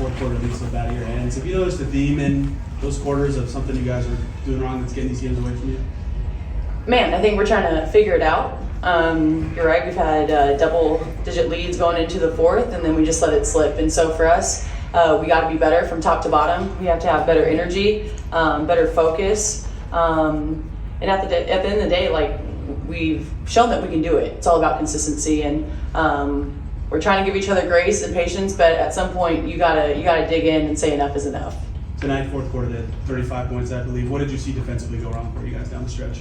fourth quarter lead slipped out of your hands. Have you noticed a theme in those quarters of something you guys are doing wrong that's getting these games away from you? Man, I think we're trying to figure it out. You're right, we've had double-digit leads going into the fourth, and then we just let it slip. And so for us, we got to be better from top to bottom. We have to have better energy, better focus. And at the end of the day, like, we've shown that we can do it. It's all about consistency, and we're trying to give each other grace and patience, but at some point you gotta dig in and say enough is enough. Tonight, fourth quarter, they had 35 points, I believe. What did you see defensively go wrong for you guys down the stretch?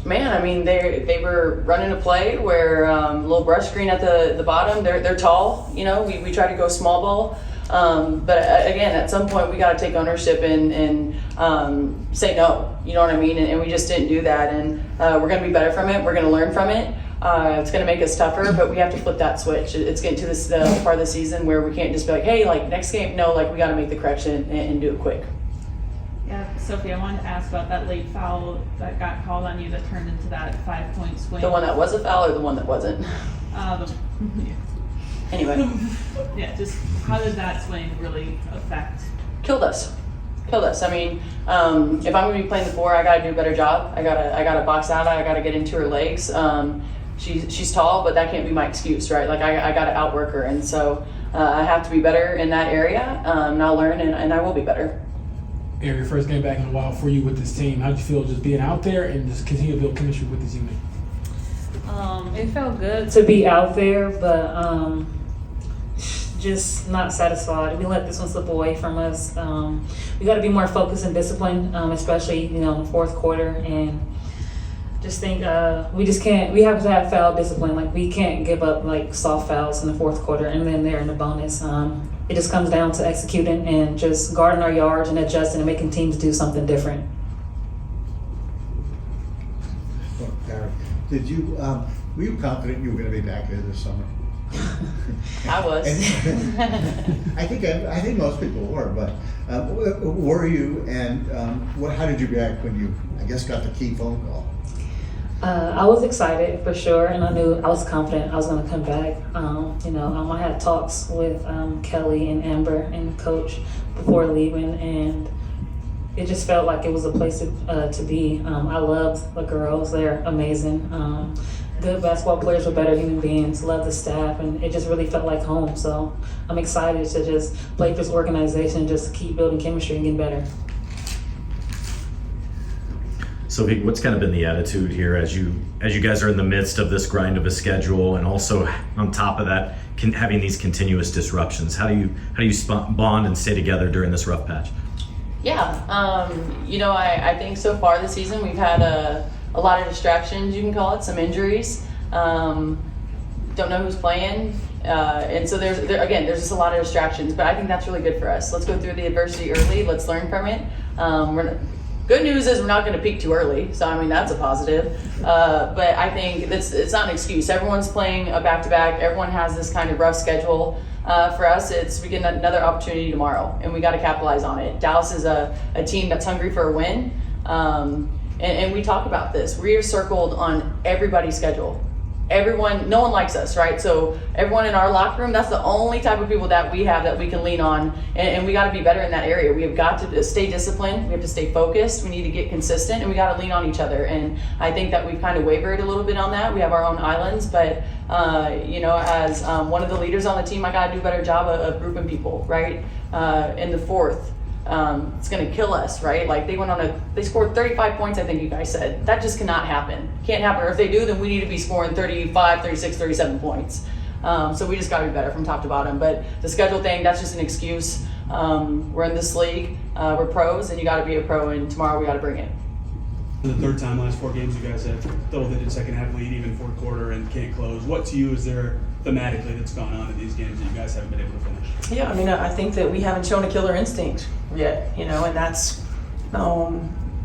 Man, I mean, they were running a play where a little brush screen at the bottom. They're tall, you know. We try to go small ball, but again, at some point we got to take ownership and say no. You know what I mean? And we just didn't do that. And we're going to be better from it. We're going to learn from it. It's going to make us tougher, but we have to flip that switch. It's getting to this part of the season where we can't just be like, hey, like next game, no, like we got to make the correction and do it quick. Yeah, Sophie, I wanted to ask about that late foul that got called on you that turned into that 5-point swing. The one that was a foul or the one that wasn't? Anyway. Yeah, just how did that swing really affect? Killed us. I mean, if I'm going to be playing the four, I got to do a better job. I gotta box out. I gotta get into her legs. She's tall, but that can't be my excuse, right? Like I gotta outwork her, and so I have to be better in that area. And I'll learn, and I will be better. Aarie, your first game back in a while for you with this team. How did you feel just being out there and just continue to build chemistry with this unit? It felt good to be out there, but just not satisfied. We let this one slip away from us. We got to be more focused and disciplined, especially in the fourth quarter. And just think we just can't. We have to have foul discipline. Like we can't give up like soft fouls in the fourth quarter, and then they're in the bonus. It just comes down to executing and just guarding our yards and adjusting and making teams do something different. Well, Aarie, did you were you confident you were going to be back here this summer? I was. I think most people were, but were you? And how did you react when you, I guess, got the key phone call? I was excited for sure, and I knew I was confident I was going to come back. I had talks with Kelly and Amber and Coach before leaving, and it just felt like it was a place to be. I love the girls; they're amazing. Good basketball players with better human beings. Love the staff, and it just really felt like home. So I'm excited to just play for this organization, just keep building chemistry and getting better. So what's kind of been the attitude here as you guys are in the midst of this grind of a schedule, and also on top of that, having these continuous disruptions? How do you bond and stay together during this rough patch? Yeah, I think so far this season we've had a lot of distractions, you can call it, some injuries. Don't know who's playing, and so there's just a lot of distractions. But I think that's really good for us. Let's go through the adversity early. Let's learn from it. Good news is we're not going to peak too early, so I mean that's a positive. But I think it's not an excuse. Everyone's playing a back-to-back. Everyone has this kind of rough schedule. For us, we get another opportunity tomorrow, and we got to capitalize on it. Dallas is a team that's hungry for a win, and we talk about this. We are circled on everybody's schedule. No one likes us, right? So everyone in our locker room, that's the only type of people that we have that we can lean on, and we got to be better in that area. We have got to stay disciplined. We have to stay focused. We need to get consistent, and we got to lean on each other. And I think that we've kind of wavered a little bit on that. We have our own islands, but as one of the leaders on the team, I got to do a better job of grouping people, right? In the fourth. It's going to kill us, right? Like they scored 35 points, I think you guys said. That just cannot happen. Can't happen. Or if they do, then we need to be scoring 35, 36, 37 points. So we just got to be better from top to bottom. But the schedule thing, that's just an excuse. We're in this league. We're pros, and you got to be a pro, and tomorrow we got to bring it. For the third time last 4 games, you guys have double-digit second-half lead, even fourth quarter, and can't close. What to you is there thematically that's gone on in these games that you guys haven't been able to finish? Yeah, I mean, I think that we haven't shown a killer instinct yet, and that's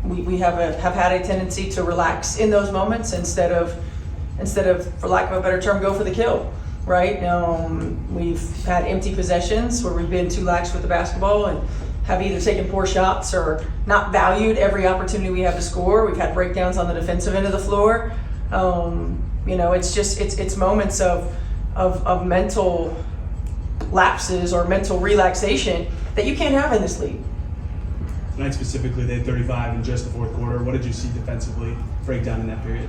we have had a tendency to relax in those moments instead of, for lack of a better term, go for the kill, right? We've had empty possessions where we've been too lax with the basketball and have either taken poor shots or not valued every opportunity we have to score. We've had breakdowns on the defensive end of the floor. It's moments of mental lapses or mental relaxation that you can't have in this league. Tonight specifically, they had 35 in just the fourth quarter. What did you see defensively break down in that period?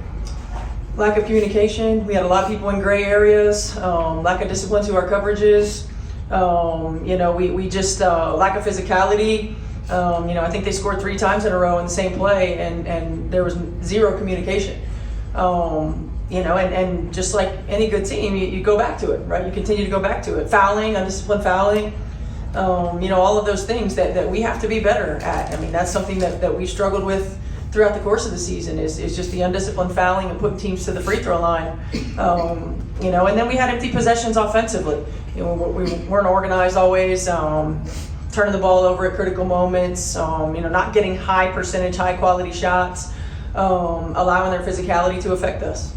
Lack of communication. We had a lot of people in gray areas. Lack of discipline to our coverages. We just lack of physicality. I think they scored 3 times in a row in the same play, and there was zero communication. And just like any good team, you go back to it, right? You continue to go back to it. Fouling, undisciplined fouling. All of those things that we have to be better at. I mean, that's something that we've struggled with throughout the course of the season is just the undisciplined fouling and putting teams to the free throw line. And then we had empty possessions offensively. We weren't organized always, turning the ball over at critical moments, not getting high percentage, high quality shots, allowing their physicality to affect us.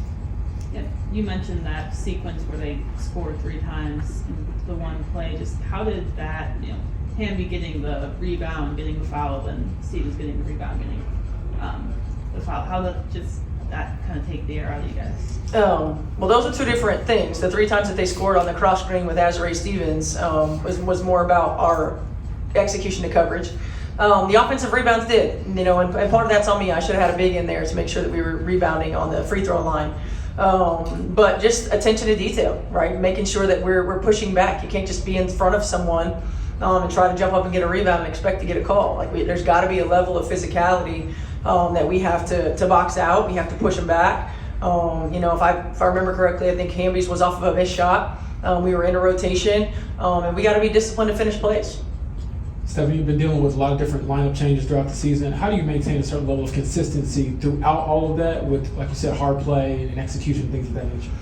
Yeah, you mentioned that sequence where they scored 3 times in the one play. Just how did that, Hamby getting the rebound, getting the foul, then Stevens getting the rebound, getting the foul. How that kind of take the air out of you guys? Well, those are 2 different things. The 3 times that they scored on the cross screen with Aari Stevens was more about our execution to coverage. The offensive rebounds did, and part of that's on me. I should have had a big in there to make sure that we were rebounding on the free throw line. But just attention to detail, right? Making sure that we're pushing back. You can't just be in front of someone and try to jump up and get a rebound and expect to get a call. There's got to be a level of physicality that we have to box out. We have to push them back. If I remember correctly, I think Hamby's was off of a missed shot. We were in a rotation, and we got to be disciplined to finish plays. Stephanie, you've been dealing with a lot of different lineup changes throughout the season. How do you maintain a certain level of consistency throughout all of that with, like you said, hard play and execution, things of that nature?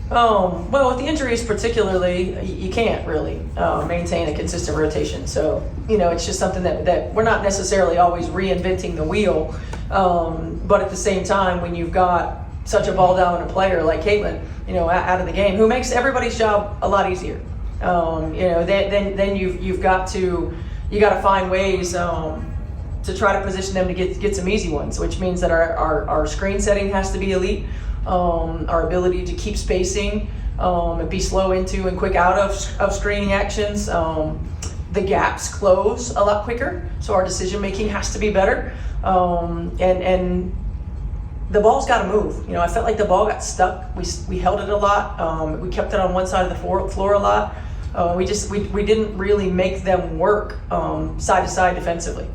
Well, with the injuries particularly, you can't really maintain a consistent rotation. So, it's just something that we're not necessarily always reinventing the wheel. But at the same time, when you've got such a ball dominant player like Caitlin, out of the game, who makes everybody's job a lot easier, then you've got to find ways to try to position them to get some easy ones, which means that our screen setting has to be elite. Our ability to keep spacing and be slow into and quick out of screening actions. The gaps close a lot quicker, so our decision making has to be better. And the ball's got to move. I felt like the ball got stuck. We held it a lot. We kept it on one side of the floor a lot. We didn't really make them work side to side defensively.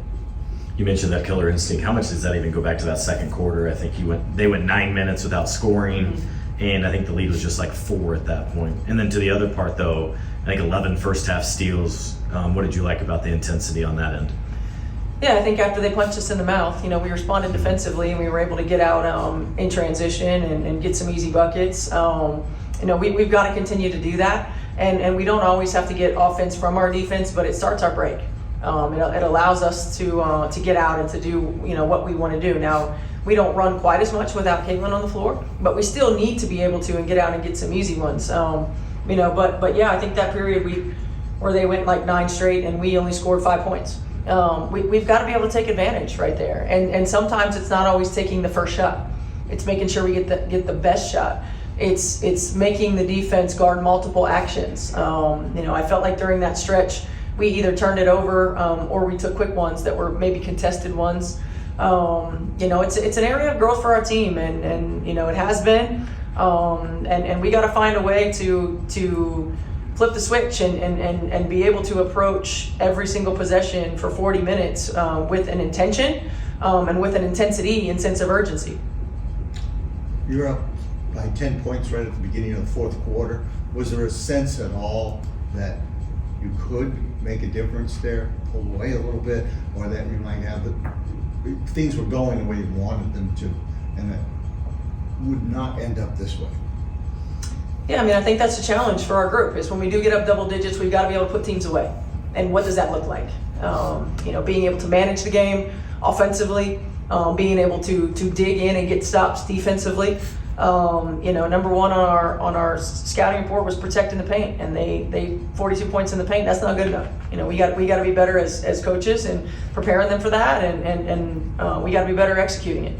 You mentioned that killer instinct. How much does that even go back to that second quarter? I think they went 9 minutes without scoring, and I think the lead was just like 4 at that point. And then to the other part, though, I think 11 first half steals. What did you like about the intensity on that end? Yeah, I think after they punched us in the mouth, we responded defensively and we were able to get out in transition and get some easy buckets. We've got to continue to do that, and we don't always have to get offense from our defense, but it starts our break. It allows us to get out and to do what we want to do. Now, we don't run quite as much without Caitlin on the floor, but we still need to be able to and get out and get some easy ones. But yeah, I think that period where they went like 9 straight and we only scored 5 points. We've got to be able to take advantage right there. And sometimes it's not always taking the first shot. It's making sure we get the best shot. It's making the defense guard multiple actions. I felt like during that stretch, we either turned it over or we took quick ones that were maybe contested ones. It's an area of growth for our team, and it has been. And we got to find a way to flip the switch and be able to approach every single possession for 40 minutes with an intention and with an intensity and sense of urgency. You're up by 10 points right at the beginning of the fourth quarter. Was there a sense at all that you could make a difference there, pull away a little bit, or that you might have things were going the way you wanted them to, and that would not end up this way? Yeah, I think that's a challenge for our group, is when we do get up double digits, we've got to be able to put teams away. And what does that look like? Being able to manage the game offensively, being able to dig in and get stops defensively. Number one on our scouting report was protecting the paint, and they 42 points in the paint. That's not good enough. We got to be better as coaches and preparing them for that, and we got to be better executing it.